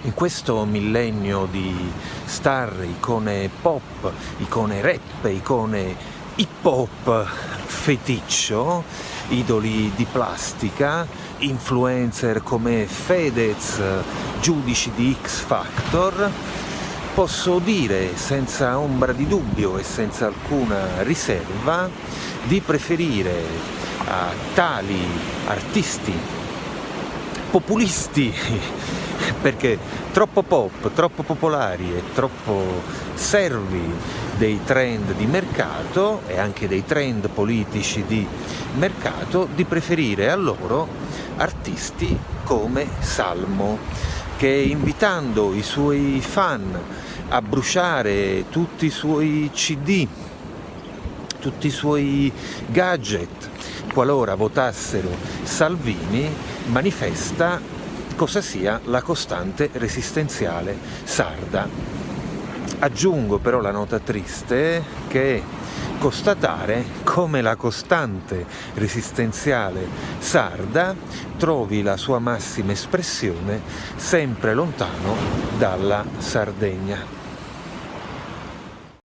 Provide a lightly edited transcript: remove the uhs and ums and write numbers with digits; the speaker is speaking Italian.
In questo millennio di star, icone pop, icone rap, icone hip hop feticcio, idoli di plastica, influencer come Fedez, giudici di X Factor, posso dire senza ombra di dubbio e senza alcuna riserva di preferire a tali artisti populisti, perché troppo pop, troppo popolari e troppo servi dei trend di mercato e anche dei trend politici di mercato, di preferire a loro artisti come Salmo, che invitando i suoi fan a bruciare tutti i suoi CD, tutti i suoi gadget, qualora votassero Salvini, manifesta cosa sia la costante resistenziale sarda. Aggiungo però la nota triste che è constatare come la costante resistenziale sarda trovi la sua massima espressione sempre lontano dalla Sardegna.